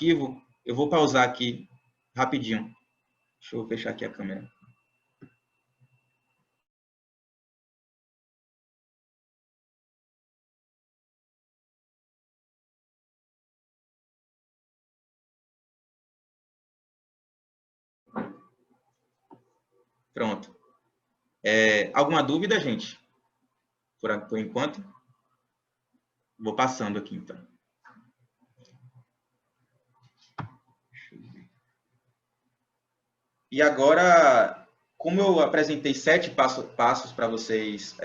arquivo, eu vou pausar aqui rapidinho. Deixa eu fechar aqui a câmera. Pronto. Alguma dúvida, gente? Por enquanto? Vou passando aqui, então. E agora, como eu apresentei 7 passos para vocês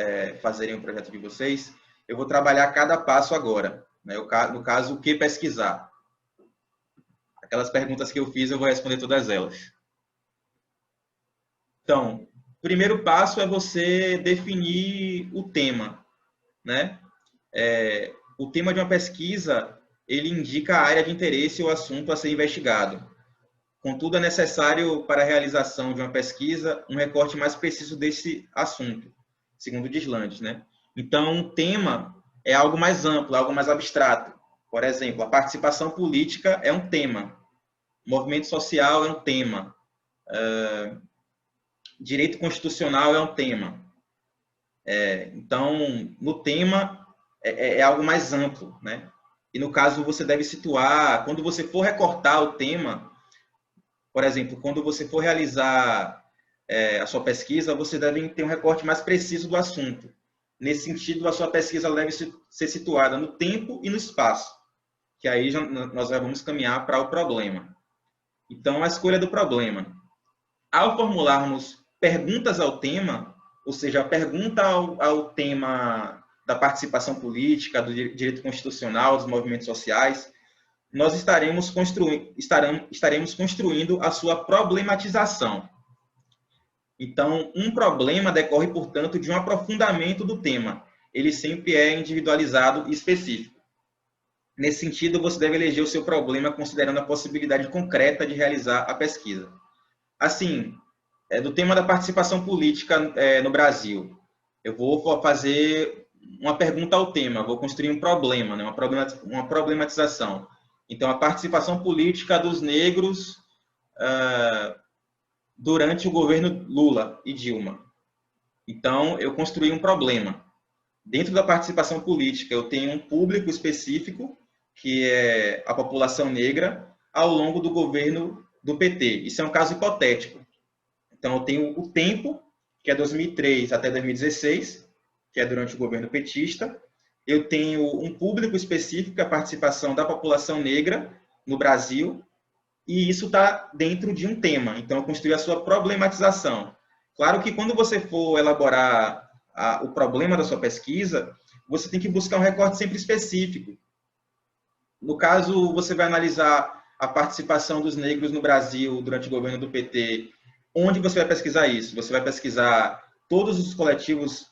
fazerem o projeto de vocês, eu vou trabalhar cada passo agora. Né? No caso, o que pesquisar? Aquelas perguntas que eu fiz, eu vou responder todas elas. Então, o primeiro passo é você definir o tema. Né? O tema de uma pesquisa, ele indica a área de interesse ou assunto a ser investigado. Contudo, é necessário, para a realização de uma pesquisa, um recorte mais preciso desse assunto, segundo Dislandes, né? Então, um tema é algo mais amplo, algo mais abstrato. Por exemplo, a participação política é um tema, movimento social é um tema, direito constitucional é um tema. Então, no tema, é algo mais amplo, né? E, no caso, você deve situar, quando você for recortar o tema, por exemplo, quando você for realizar a sua pesquisa, você deve ter um recorte mais preciso do assunto. Nesse sentido, a sua pesquisa deve ser situada no tempo e no espaço, que aí nós já vamos caminhar para o problema. Então, a escolha do problema. Ao formularmos perguntas ao tema, ou seja, a pergunta ao tema da participação política, do direito constitucional, dos movimentos sociais, nós estaremos construindo a sua problematização. Então, um problema decorre, portanto, de um aprofundamento do tema. Ele sempre é individualizado e específico. Nesse sentido, você deve eleger o seu problema considerando a possibilidade concreta de realizar a pesquisa. Assim, do tema da participação política no Brasil, eu vou fazer uma pergunta ao tema, vou construir um problema, né? uma problematização. Então, a participação política dos negros durante o governo Lula e Dilma. Então, eu construí um problema. Dentro da participação política, eu tenho um público específico, que é a população negra, ao longo do governo do PT. Isso é um caso hipotético. Então, eu tenho o tempo, que é 2003 até 2016, que é durante o governo petista. Eu tenho um público específico, a participação da população negra no Brasil, e isso está dentro de um tema. Então, eu construí a sua problematização. Claro que quando você for elaborar o problema da sua pesquisa, você tem que buscar um recorte sempre específico. No caso, você vai analisar a participação dos negros no Brasil durante o governo do PT. Onde você vai pesquisar isso? Você vai pesquisar todos os coletivos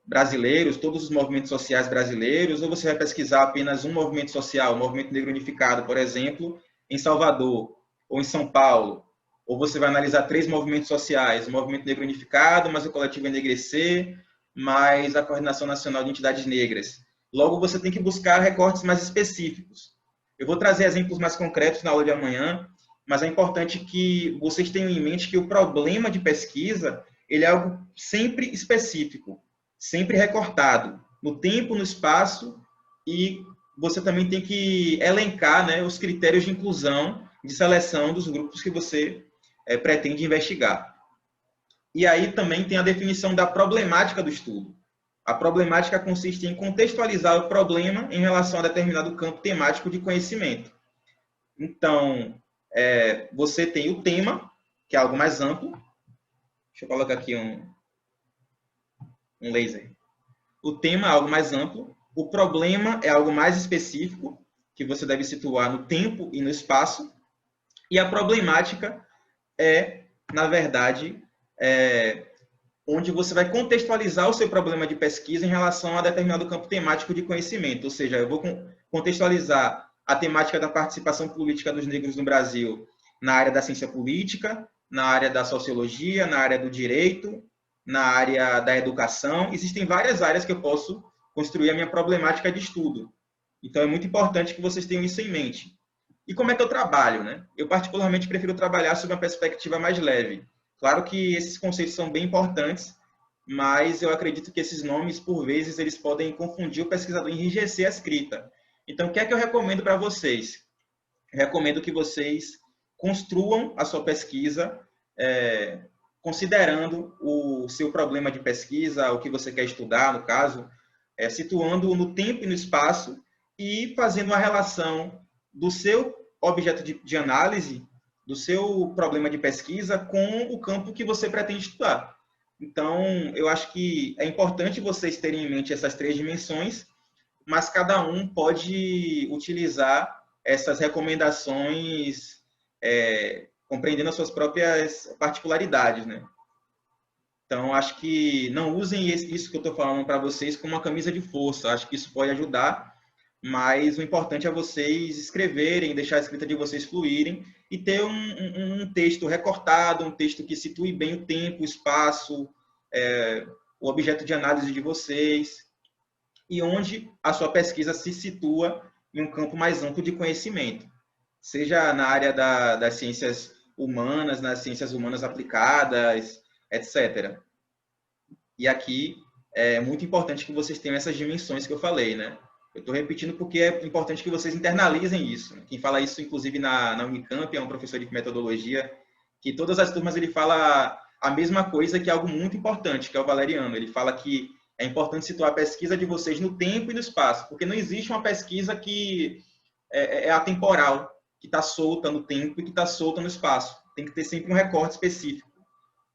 brasileiros, todos os movimentos sociais brasileiros, ou você vai pesquisar apenas um movimento social, o Movimento Negro Unificado, por exemplo, em Salvador, ou em São Paulo, ou você vai analisar 3 movimentos sociais, o Movimento Negro Unificado, mais o Coletivo Enegrecer, mais a Coordenação Nacional de Entidades Negras. Logo, você tem que buscar recortes mais específicos. Eu vou trazer exemplos mais concretos na aula de amanhã, mas é importante que vocês tenham em mente que o problema de pesquisa ele é algo sempre específico, sempre recortado, no tempo, no espaço, e você também tem que elencar, né, os critérios de inclusão, de seleção dos grupos que você pretende investigar. E aí também tem a definição da problemática do estudo. A problemática consiste em contextualizar o problema em relação a determinado campo temático de conhecimento. Então, você tem o tema, que é algo mais amplo. Deixa eu colocar aqui um laser. O tema é algo mais amplo. O problema é algo mais específico, que você deve situar no tempo e no espaço. E a problemática é, na verdade, onde você vai contextualizar o seu problema de pesquisa em relação a determinado campo temático de conhecimento. Ou seja, eu vou contextualizar a temática da participação política dos negros no Brasil na área da ciência política, na área da sociologia, na área do direito, na área da educação. Existem várias áreas que eu posso construir a minha problemática de estudo. Então, é muito importante que vocês tenham isso em mente. E como é que eu trabalho, né? Eu particularmente prefiro trabalhar sob uma perspectiva mais leve. Claro que esses conceitos são bem importantes, mas eu acredito que esses nomes, por vezes, eles podem confundir o pesquisador e enrijecer a escrita. Então, o que é que eu recomendo para vocês? Recomendo que vocês construam a sua pesquisa considerando o seu problema de pesquisa, o que você quer estudar, no caso, situando no tempo e no espaço e fazendo uma relação do seu objeto de análise, do seu problema de pesquisa com o campo que você pretende estudar. Então, eu acho que é importante vocês terem em mente essas 3 dimensões, mas cada um pode utilizar essas recomendações compreendendo as suas próprias particularidades, né? Então, acho que não usem isso que eu estou falando para vocês como uma camisa de força. Acho que isso pode ajudar, mas o importante é vocês escreverem, deixar a escrita de vocês fluírem e ter um texto recortado, um texto que situe bem o tempo, o espaço, o objeto de análise de vocês e onde a sua pesquisa se situa em um campo mais amplo de conhecimento, seja na área das ciências humanas, nas ciências humanas aplicadas, etc. E aqui é muito importante que vocês tenham essas dimensões que eu falei, né? Eu estou repetindo porque é importante que vocês internalizem isso. Quem fala isso, inclusive, na Unicamp, é um professor de metodologia, que todas as turmas ele fala a mesma coisa, que é algo muito importante, que é o Valeriano. Ele fala que é importante situar a pesquisa de vocês no tempo e no espaço, porque não existe uma pesquisa que é atemporal, que está solta no tempo e que está solta no espaço. Tem que ter sempre um recorte específico.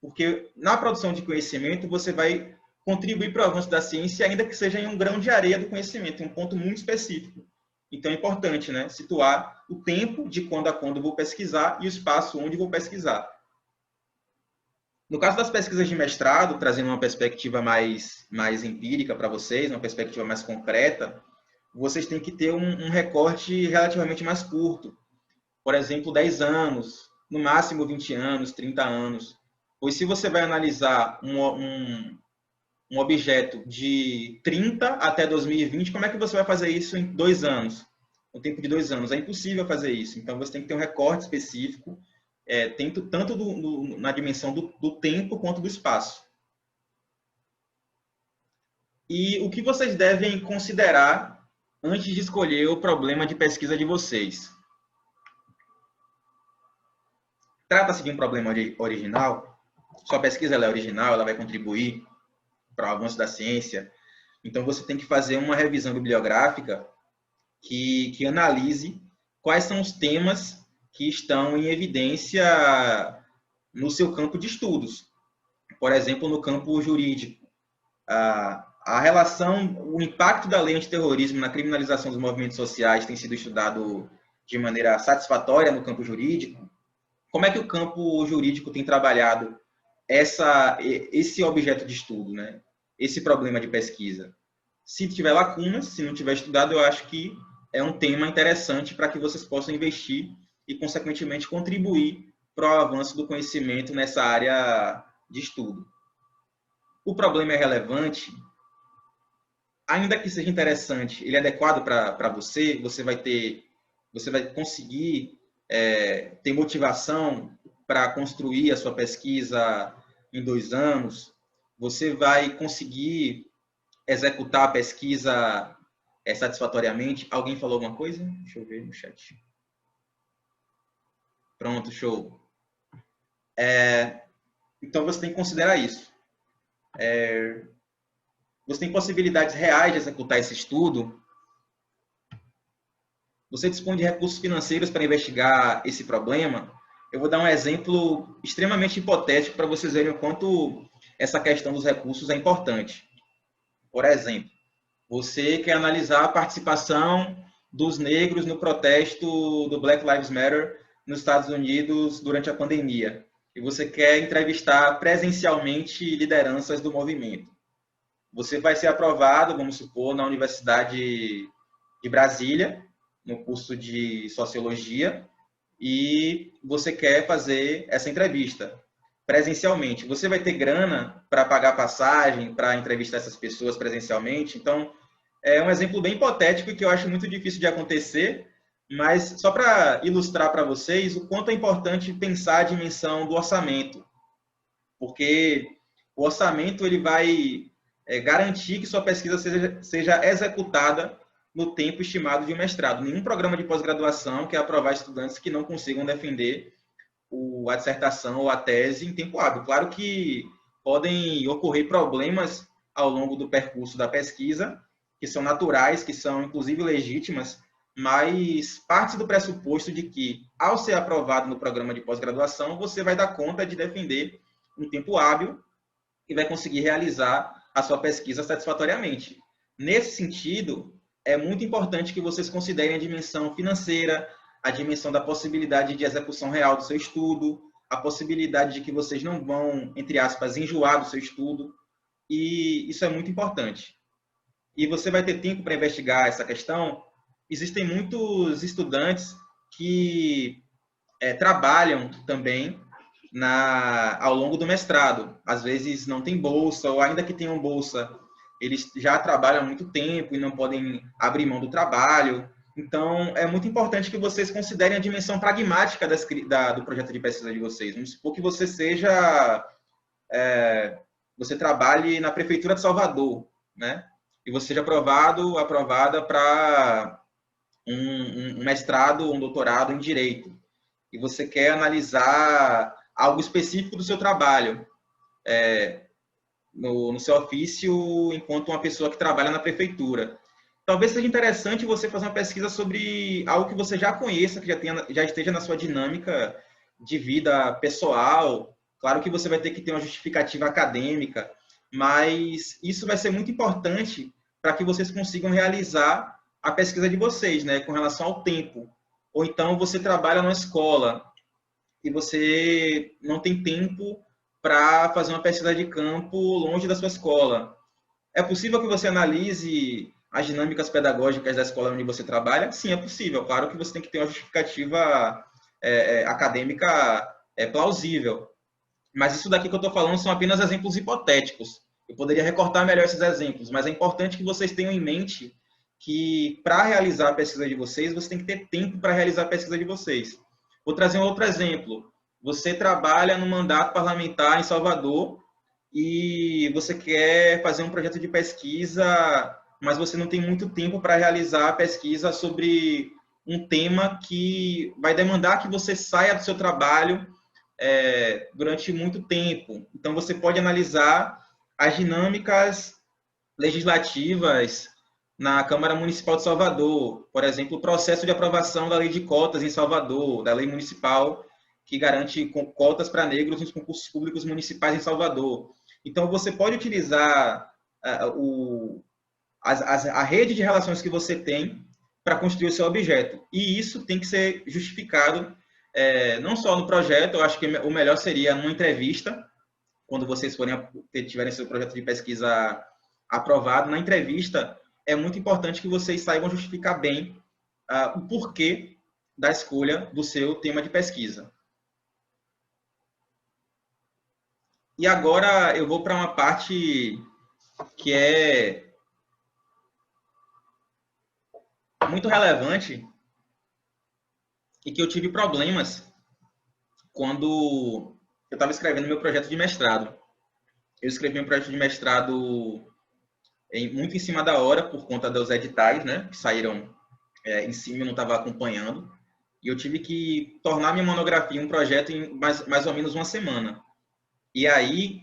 Porque na produção de conhecimento, você vai contribuir para o avanço da ciência, ainda que seja em um grão de areia do conhecimento, em um ponto muito específico. Então, é importante, né, situar o tempo de quando a quando vou pesquisar e o espaço onde vou pesquisar. No caso das pesquisas de mestrado, trazendo uma perspectiva mais empírica para vocês, uma perspectiva mais concreta, vocês têm que ter um recorte relativamente mais curto. Por exemplo, 10 anos, no máximo 20 anos, 30 anos. Pois se você vai analisar um objeto de 30 até 2020, como é que você vai fazer isso em 2 anos? No tempo de 2 anos. É impossível fazer isso. Então, você tem que ter um recorte específico, tanto na dimensão do tempo quanto do espaço. E o que vocês devem considerar antes de escolher o problema de pesquisa de vocês? Trata-se de um problema original? Sua pesquisa é original, ela vai contribuir para o avanço da ciência. Então, você tem que fazer uma revisão bibliográfica que analise quais são os temas que estão em evidência no seu campo de estudos. Por exemplo, no campo jurídico. A relação, o impacto da lei antiterrorismo na criminalização dos movimentos sociais tem sido estudado de maneira satisfatória no campo jurídico. Como é que o campo jurídico tem trabalhado esse objeto de estudo, né? Esse problema de pesquisa? Se tiver lacunas, se não tiver estudado, eu acho que é um tema interessante para que vocês possam investir e, consequentemente, contribuir para o avanço do conhecimento nessa área de estudo. O problema é relevante, ainda que seja interessante, ele é adequado para você, você vai conseguir ter motivação para construir a sua pesquisa em 2 anos, você vai conseguir executar a pesquisa satisfatoriamente. Alguém falou alguma coisa? Deixa eu ver no chat. Pronto, show. Então, você tem que considerar isso. Você tem possibilidades reais de executar esse estudo? Você dispõe de recursos financeiros para investigar esse problema? Eu vou dar um exemplo extremamente hipotético para vocês verem o quanto essa questão dos recursos é importante. Por exemplo, você quer analisar a participação dos negros no protesto do Black Lives Matter nos Estados Unidos durante a pandemia. E você quer entrevistar presencialmente lideranças do movimento. Você vai ser aprovado, vamos supor, na Universidade de Brasília, no curso de Sociologia, e você quer fazer essa entrevista presencialmente. Você vai ter grana para pagar passagem, para entrevistar essas pessoas presencialmente? Então, é um exemplo bem hipotético que eu acho muito difícil de acontecer, Mas só para ilustrar para vocês o quanto é importante pensar a dimensão do orçamento, porque o orçamento ele vai garantir que sua pesquisa seja executada no tempo estimado de um mestrado. Nenhum programa de pós-graduação quer aprovar estudantes que não consigam defender a dissertação ou a tese em tempo hábil. Claro que podem ocorrer problemas ao longo do percurso da pesquisa, que são naturais, que são inclusive legítimas, mas parte do pressuposto de que, ao ser aprovado no programa de pós-graduação, você vai dar conta de defender em tempo hábil e vai conseguir realizar a sua pesquisa satisfatoriamente. Nesse sentido, é muito importante que vocês considerem a dimensão financeira, a dimensão da possibilidade de execução real do seu estudo, a possibilidade de que vocês não vão, entre aspas, enjoar do seu estudo, e isso é muito importante. E você vai ter tempo para investigar essa questão. Existem muitos estudantes que trabalham também ao longo do mestrado. Às vezes não tem bolsa, ou ainda que tenham bolsa, eles já trabalham há muito tempo e não podem abrir mão do trabalho. Então, é muito importante que vocês considerem a dimensão pragmática do projeto de pesquisa de vocês. Vamos supor que você você trabalhe na Prefeitura de Salvador, né? E você seja aprovada para um mestrado, um doutorado em Direito. E você quer analisar algo específico do seu trabalho, no seu ofício, enquanto uma pessoa que trabalha na prefeitura. Talvez seja interessante você fazer uma pesquisa sobre algo que você já conheça, que já esteja na sua dinâmica de vida pessoal. Claro que você vai ter que ter uma justificativa acadêmica, mas isso vai ser muito importante para que vocês consigam realizar a pesquisa de vocês, né, com relação ao tempo. Ou então você trabalha numa escola e você não tem tempo para fazer uma pesquisa de campo longe da sua escola. É possível que você analise as dinâmicas pedagógicas da escola onde você trabalha? Sim, é possível. Claro que você tem que ter uma justificativa acadêmica plausível. Mas isso daqui que eu estou falando são apenas exemplos hipotéticos. Eu poderia recortar melhor esses exemplos, mas é importante que vocês tenham em mente que para realizar a pesquisa de vocês, você tem que ter tempo para realizar a pesquisa de vocês. Vou trazer um outro exemplo. Você trabalha no mandato parlamentar em Salvador e você quer fazer um projeto de pesquisa, mas você não tem muito tempo para realizar a pesquisa sobre um tema que vai demandar que você saia do seu trabalho durante muito tempo. Então, você pode analisar as dinâmicas legislativas na Câmara Municipal de Salvador. Por exemplo, o processo de aprovação da lei de cotas em Salvador, da lei municipal que garante cotas para negros nos concursos públicos municipais em Salvador. Então, você pode utilizar a rede de relações que você tem para construir o seu objeto. E isso tem que ser justificado não só no projeto, eu acho que o melhor seria numa entrevista, quando vocês tiverem seu projeto de pesquisa aprovado, na entrevista é muito importante que vocês saibam justificar bem o porquê da escolha do seu tema de pesquisa. E agora eu vou para uma parte que é muito relevante e que eu tive problemas quando eu estava escrevendo meu projeto de mestrado. Eu escrevi um projeto de mestrado muito em cima da hora, por conta dos editais, né, que saíram em cima, eu não estava acompanhando. E eu tive que tornar minha monografia um projeto em mais ou menos uma semana. E aí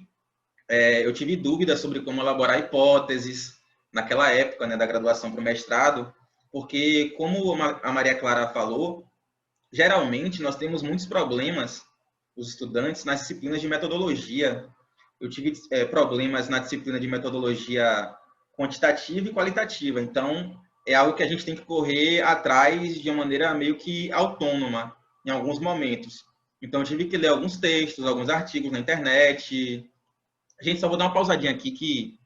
eu tive dúvidas sobre como elaborar hipóteses naquela época, né, da graduação para o mestrado, porque, como a Maria Clara falou, geralmente nós temos muitos problemas, os estudantes, nas disciplinas de metodologia. Eu tive problemas na disciplina de metodologia quantitativa e qualitativa. Então, é algo que a gente tem que correr atrás de uma maneira meio que autônoma, em alguns momentos. Então, eu tive que ler alguns textos, alguns artigos na internet. Gente, só vou dar uma pausadinha aqui que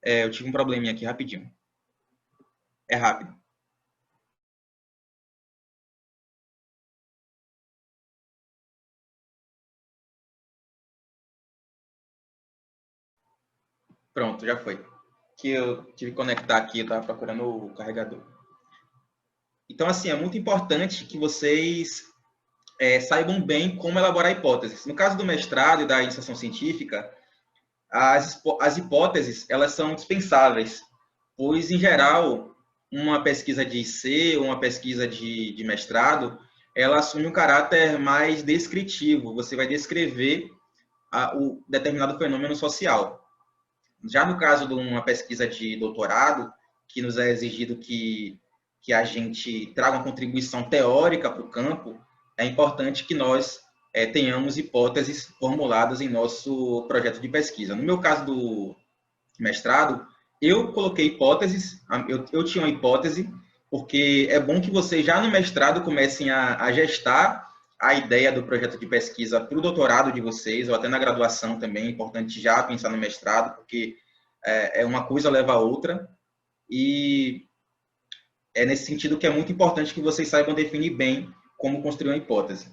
eu tive um probleminha aqui rapidinho. É rápido. Pronto, já foi. Que eu tive que conectar aqui, eu estava procurando o carregador. Então, assim, é muito importante que vocês saibam bem como elaborar hipóteses. No caso do mestrado e da iniciação científica, as hipóteses, elas são dispensáveis, pois, em geral, uma pesquisa de IC ou uma pesquisa de mestrado, ela assume um caráter mais descritivo. Você vai descrever o determinado fenômeno social. Já no caso de uma pesquisa de doutorado, que nos é exigido que a gente traga uma contribuição teórica para o campo, é importante que nós tenhamos hipóteses formuladas em nosso projeto de pesquisa. No meu caso do mestrado, eu coloquei hipóteses, eu tinha uma hipótese, porque é bom que vocês já no mestrado comecem a gestar a ideia do projeto de pesquisa para o doutorado de vocês, ou até na graduação também, é importante já pensar no mestrado, porque uma coisa leva a outra, e é nesse sentido que é muito importante que vocês saibam definir bem como construir uma hipótese.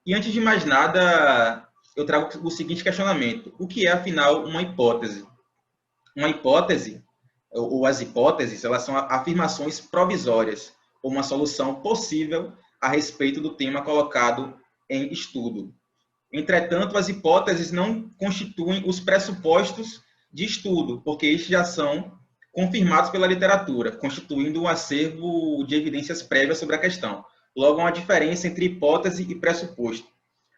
E antes de mais nada, eu trago o seguinte questionamento: o que é, afinal, uma hipótese? Uma hipótese, ou as hipóteses, elas são afirmações provisórias, ou uma solução possível a respeito do tema colocado em estudo. Entretanto, as hipóteses não constituem os pressupostos de estudo, porque estes já são confirmados pela literatura, constituindo um acervo de evidências prévias sobre a questão. Logo, há uma diferença entre hipótese e pressuposto.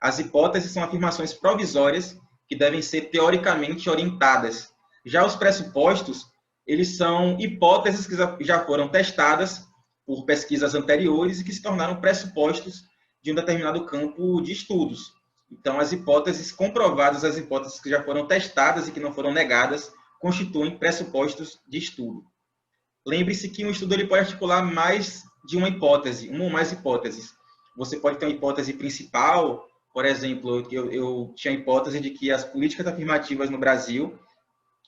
As hipóteses são afirmações provisórias que devem ser teoricamente orientadas. Já os pressupostos, eles são hipóteses que já foram testadas por pesquisas anteriores e que se tornaram pressupostos de um determinado campo de estudos. Então, as hipóteses comprovadas, as hipóteses que já foram testadas e que não foram negadas, constituem pressupostos de estudo. Lembre-se que um estudo ele pode articular mais de uma hipótese, uma ou mais hipóteses. Você pode ter uma hipótese principal, por exemplo, eu tinha a hipótese de que as políticas afirmativas no Brasil,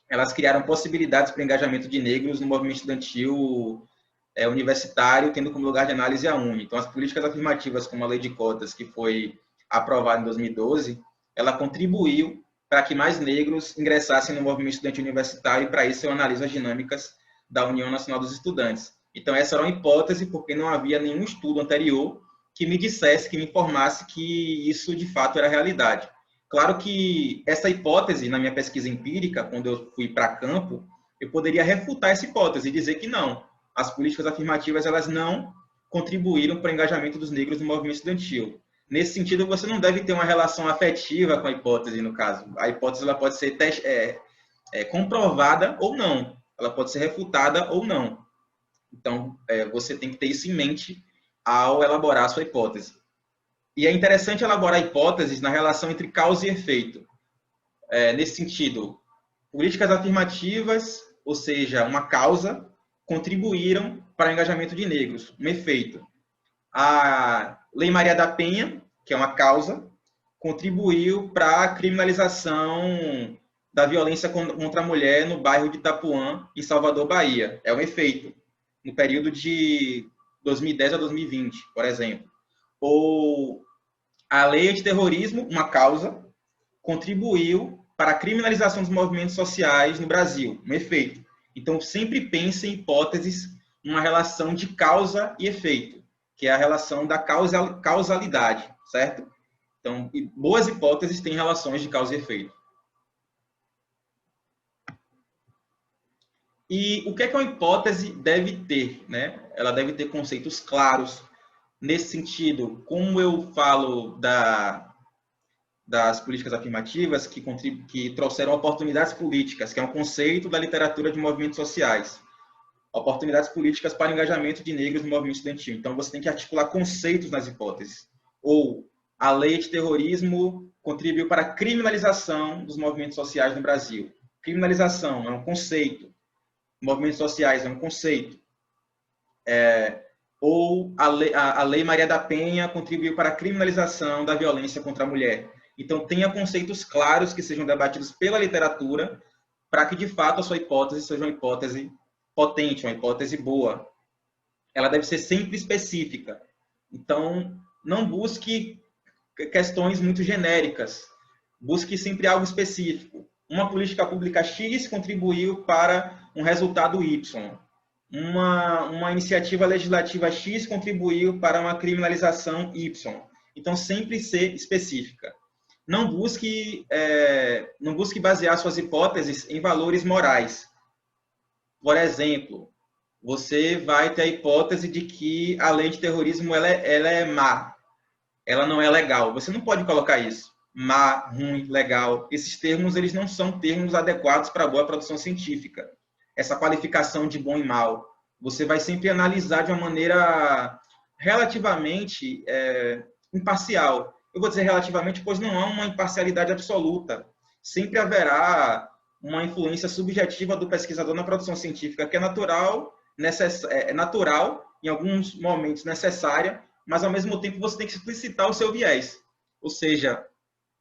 elas criaram possibilidades para o engajamento de negros no movimento estudantil universitário, tendo como lugar de análise a UNE. Então, as políticas afirmativas, como a lei de cotas, que foi aprovada em 2012, ela contribuiu para que mais negros ingressassem no movimento estudantil universitário, e para isso eu analiso as dinâmicas da União Nacional dos Estudantes. Então, essa era uma hipótese, porque não havia nenhum estudo anterior que me dissesse, que me informasse que isso, de fato, era realidade. Claro que essa hipótese, na minha pesquisa empírica, quando eu fui para campo, eu poderia refutar essa hipótese e dizer que não. As políticas afirmativas, elas não contribuíram para o engajamento dos negros no movimento estudantil. Nesse sentido, você não deve ter uma relação afetiva com a hipótese, no caso. A hipótese ela pode ser comprovada ou não. Ela pode ser refutada ou não. Então, você tem que ter isso em mente ao elaborar a sua hipótese. E é interessante elaborar hipóteses na relação entre causa e efeito. Nesse sentido, políticas afirmativas, ou seja, uma causa, contribuíram para o engajamento de negros. Um efeito: a Lei Maria da Penha, que é uma causa, contribuiu para a criminalização da violência contra a mulher no bairro de Itapuã, em Salvador, Bahia. É um efeito. No período de 2010 a 2020, por exemplo. Ou a lei antiterrorismo, uma causa, contribuiu para a criminalização dos movimentos sociais no Brasil. Um efeito. Então, sempre pense em hipóteses, uma relação de causa e efeito, que é a relação da causalidade, certo? Então, boas hipóteses têm relações de causa e efeito. E o que é que uma hipótese deve ter, né? Ela deve ter conceitos claros. Nesse sentido, como eu falo das políticas afirmativas que trouxeram oportunidades políticas, que é um conceito da literatura de movimentos sociais. Oportunidades políticas para o engajamento de negros no movimento estudantil. Então, você tem que articular conceitos nas hipóteses. Ou a lei de terrorismo contribuiu para a criminalização dos movimentos sociais no Brasil. Criminalização é um conceito. Movimentos sociais é um conceito. Ou a lei Maria da Penha contribuiu para a criminalização da violência contra a mulher. Então, tenha conceitos claros que sejam debatidos pela literatura para que, de fato, a sua hipótese seja uma hipótese potente, uma hipótese boa. Ela deve ser sempre específica. Então, não busque questões muito genéricas. Busque sempre algo específico. Uma política pública X contribuiu para um resultado Y. uma iniciativa legislativa X contribuiu para uma criminalização Y. Então, sempre ser específica. Não busque basear suas hipóteses em valores morais. Por exemplo, você vai ter a hipótese de que a lei de terrorismo ela é má, ela não é legal. Você não pode colocar isso. Má, ruim, legal. Esses termos eles não são termos adequados para a boa produção científica. Essa qualificação de bom e mal. Você vai sempre analisar de uma maneira relativamente imparcial. Eu vou dizer relativamente, pois não há uma imparcialidade absoluta. Sempre haverá uma influência subjetiva do pesquisador na produção científica, que é natural, em alguns momentos necessária, mas ao mesmo tempo você tem que explicitar o seu viés. Ou seja,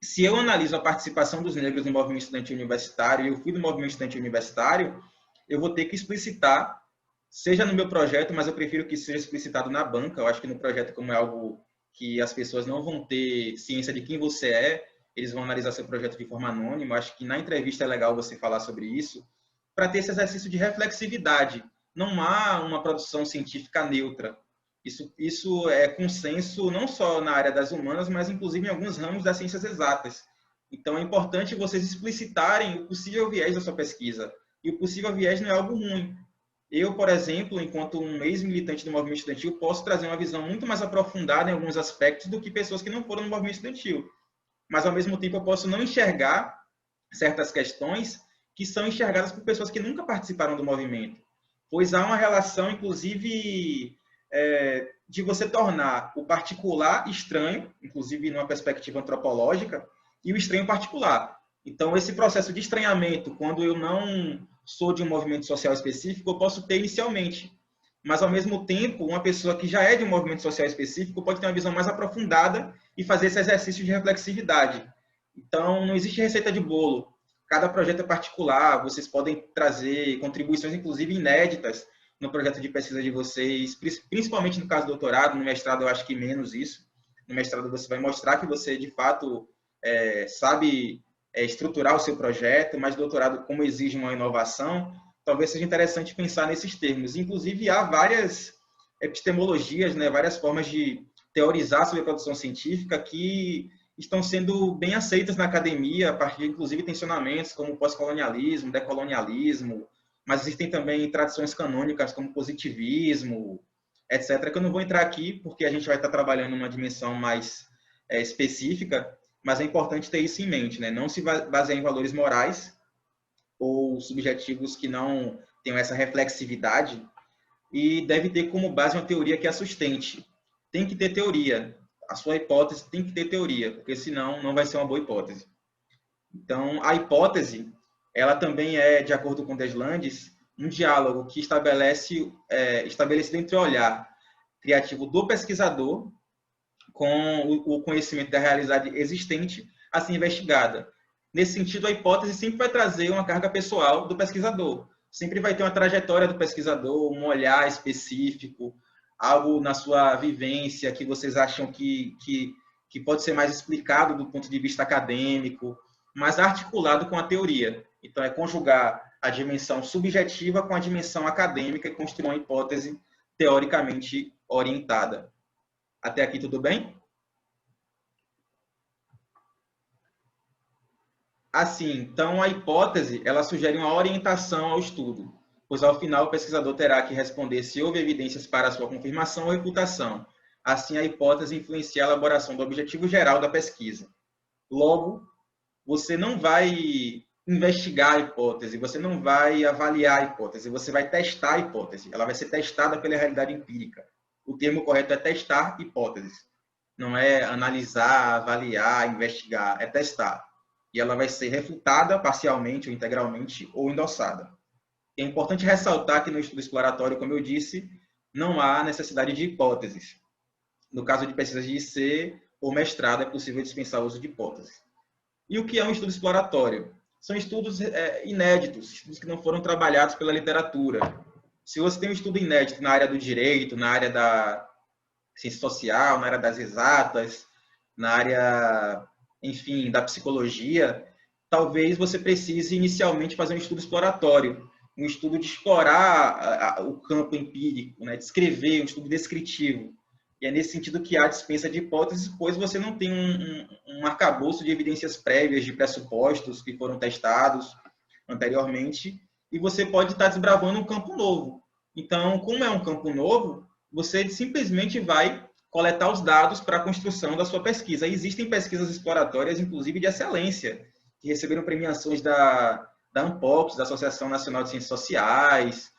se eu analiso a participação dos negros no movimento estudantil universitário, e eu fui do movimento estudantil universitário, eu vou ter que explicitar, seja no meu projeto, mas eu prefiro que seja explicitado na banca. Eu acho que no projeto, como é algo que as pessoas não vão ter ciência de quem você é, eles vão analisar seu projeto de forma anônima. Eu acho que na entrevista é legal você falar sobre isso, para ter esse exercício de reflexividade. Não há uma produção científica neutra. Isso é consenso não só na área das humanas, mas inclusive em alguns ramos das ciências exatas. Então é importante vocês explicitarem o possível viés da sua pesquisa. E o possível viés não é algo ruim. Eu, por exemplo, enquanto um ex-militante do movimento estudantil, posso trazer uma visão muito mais aprofundada em alguns aspectos do que pessoas que não foram no movimento estudantil. Mas, ao mesmo tempo, eu posso não enxergar certas questões que são enxergadas por pessoas que nunca participaram do movimento. Pois há uma relação, inclusive, de você tornar o particular estranho, inclusive numa perspectiva antropológica, e o estranho particular. Então, esse processo de estranhamento, quando eu não sou de um movimento social específico, eu posso ter inicialmente. Mas, ao mesmo tempo, uma pessoa que já é de um movimento social específico pode ter uma visão mais aprofundada e fazer esse exercício de reflexividade. Então, não existe receita de bolo. Cada projeto é particular, vocês podem trazer contribuições, inclusive inéditas, no projeto de pesquisa de vocês, principalmente no caso do doutorado. No mestrado, eu acho que menos isso. No mestrado, você vai mostrar que você, de fato, sabe estruturar o seu projeto, mas doutorado, como exige uma inovação, talvez seja interessante pensar nesses termos. Inclusive, há várias epistemologias, né, várias formas de teorizar sobre a produção científica que estão sendo bem aceitas na academia, a partir de, inclusive, tensionamentos como pós-colonialismo, decolonialismo, mas existem também tradições canônicas como positivismo, etc., que eu não vou entrar aqui, porque a gente vai estar trabalhando numa dimensão mais específica, mas é importante ter isso em mente, né? Não se basear em valores morais ou subjetivos que não tenham essa reflexividade, e deve ter como base uma teoria que a sustente. Tem que ter teoria. A sua hipótese tem que ter teoria, porque senão não vai ser uma boa hipótese. Então, a hipótese, ela também é, de acordo com Deslandes, um diálogo que estabelecido entre o olhar criativo do pesquisador com o conhecimento da realidade existente a ser investigada. Nesse sentido, a hipótese sempre vai trazer uma carga pessoal do pesquisador. Sempre vai ter uma trajetória do pesquisador, um olhar específico, algo na sua vivência que vocês acham que pode ser mais explicado do ponto de vista acadêmico, mas articulado com a teoria. Então, é conjugar a dimensão subjetiva com a dimensão acadêmica e construir uma hipótese teoricamente orientada. Até aqui tudo bem? Assim, então a hipótese, ela sugere uma orientação ao estudo, pois ao final o pesquisador terá que responder se houve evidências para a sua confirmação ou refutação. Assim, a hipótese influencia a elaboração do objetivo geral da pesquisa. Logo, você não vai investigar a hipótese, você não vai avaliar a hipótese, você vai testar a hipótese. Ela vai ser testada pela realidade empírica. O termo correto é testar hipóteses. Não é analisar, avaliar, investigar, é testar. E ela vai ser refutada parcialmente ou integralmente ou endossada. É importante ressaltar que no estudo exploratório, como eu disse, não há necessidade de hipóteses. No caso de pesquisas de IC ou mestrado, é possível dispensar o uso de hipóteses. E o que é um estudo exploratório? São estudos inéditos, estudos que não foram trabalhados pela literatura. Se você tem um estudo inédito na área do direito, na área da ciência social, na área das exatas, na área, enfim, da psicologia, talvez você precise inicialmente fazer um estudo exploratório, um estudo de explorar o campo empírico, né, de escrever, um estudo descritivo. E é nesse sentido que há dispensa de hipóteses, pois você não tem um arcabouço de evidências prévias, de pressupostos que foram testados anteriormente, e você pode estar desbravando um campo novo. Então, como é um campo novo, você simplesmente vai coletar os dados para a construção da sua pesquisa. E existem pesquisas exploratórias, inclusive de excelência, que receberam premiações da ANPOPS, da Associação Nacional de Ciências Sociais,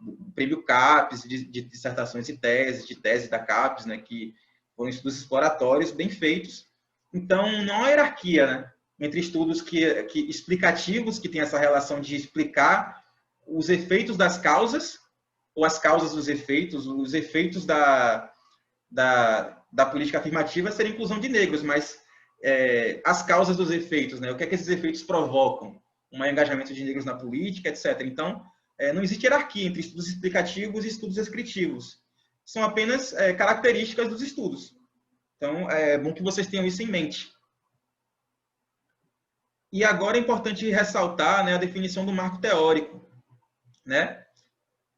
do Prêmio CAPES, de dissertações e teses, de teses da CAPES, né, que foram estudos exploratórios bem feitos. Então, não há hierarquia, né, entre estudos que explicativos, que têm essa relação de explicar os efeitos das causas, ou as causas dos efeitos, os efeitos da política afirmativa seria a inclusão de negros, mas as causas dos efeitos, né, o que é que esses efeitos provocam? Um engajamento de negros na política, etc. Então, não existe hierarquia entre estudos explicativos e estudos descritivos. São apenas características dos estudos. Então, é bom que vocês tenham isso em mente. E agora é importante ressaltar, né, a definição do marco teórico, né?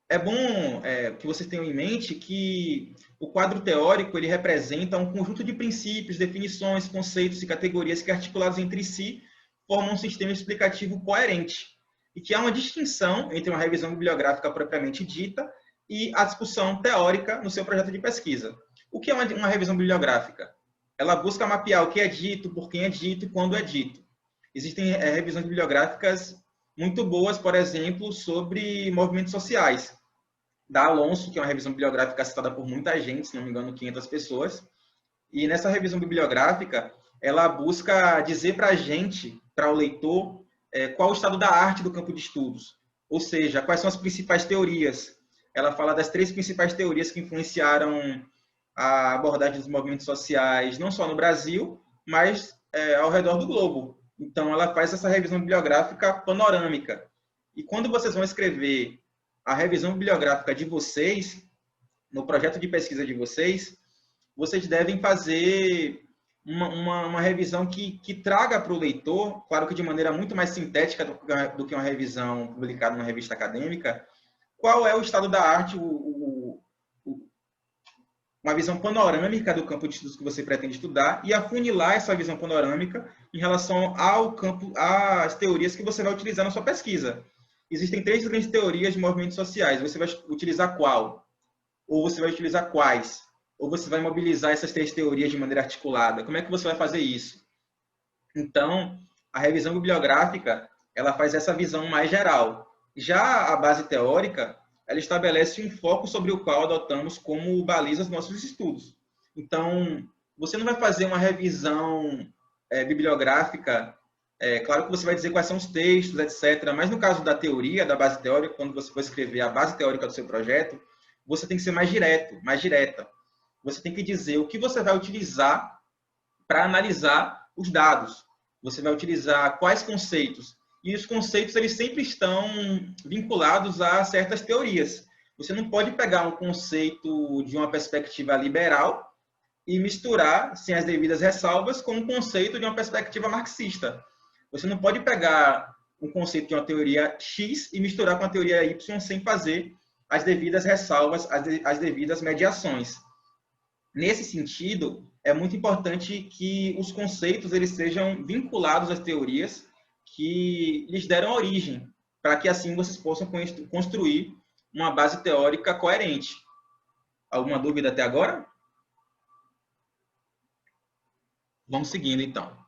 É bom que vocês tenham em mente que o quadro teórico ele representa um conjunto de princípios, definições, conceitos e categorias que, articulados entre si, formam um sistema explicativo coerente. E que há uma distinção entre uma revisão bibliográfica propriamente dita e a discussão teórica no seu projeto de pesquisa. O que é uma revisão bibliográfica? Ela busca mapear o que é dito, por quem é dito e quando é dito. Existem revisões bibliográficas muito boas, por exemplo, sobre movimentos sociais. Da Alonso, que é uma revisão bibliográfica citada por muita gente, se não me engano, 500 pessoas. E nessa revisão bibliográfica, ela busca dizer para a gente, para o leitor, qual o estado da arte do campo de estudos. Ou seja, quais são as principais teorias. Ela fala das 3 principais teorias que influenciaram a abordagem dos movimentos sociais, não só no Brasil, mas ao redor do globo. Então, ela faz essa revisão bibliográfica panorâmica. E quando vocês vão escrever a revisão bibliográfica de vocês, no projeto de pesquisa de vocês, vocês devem fazer uma revisão que traga para o leitor, claro que de maneira muito mais sintética do que uma revisão publicada numa revista acadêmica, qual é o estado da arte, uma visão panorâmica do campo de estudos que você pretende estudar e afunilar essa visão panorâmica em relação ao campo, às teorias que você vai utilizar na sua pesquisa. Existem 3 grandes teorias de movimentos sociais. Você vai utilizar qual? Ou você vai utilizar quais? Ou você vai mobilizar essas 3 teorias de maneira articulada? Como é que você vai fazer isso? Então, a revisão bibliográfica, ela faz essa visão mais geral. Já a base teórica, ela estabelece um foco sobre o qual adotamos como baliza os nossos estudos. Então, você não vai fazer uma revisão bibliográfica, claro que você vai dizer quais são os textos, etc. Mas no caso da teoria, da base teórica, quando você for escrever a base teórica do seu projeto, você tem que ser mais direto, mais direta. Você tem que dizer o que você vai utilizar para analisar os dados. Você vai utilizar quais conceitos. E os conceitos eles sempre estão vinculados a certas teorias. Você não pode pegar um conceito de uma perspectiva liberal e misturar, sem as devidas ressalvas, com um conceito de uma perspectiva marxista. Você não pode pegar um conceito de uma teoria X e misturar com a teoria Y sem fazer as devidas ressalvas, as devidas mediações. Nesse sentido, é muito importante que os conceitos eles sejam vinculados às teorias que lhes deram origem, para que assim vocês possam construir uma base teórica coerente. Alguma dúvida até agora? Vamos seguindo, então.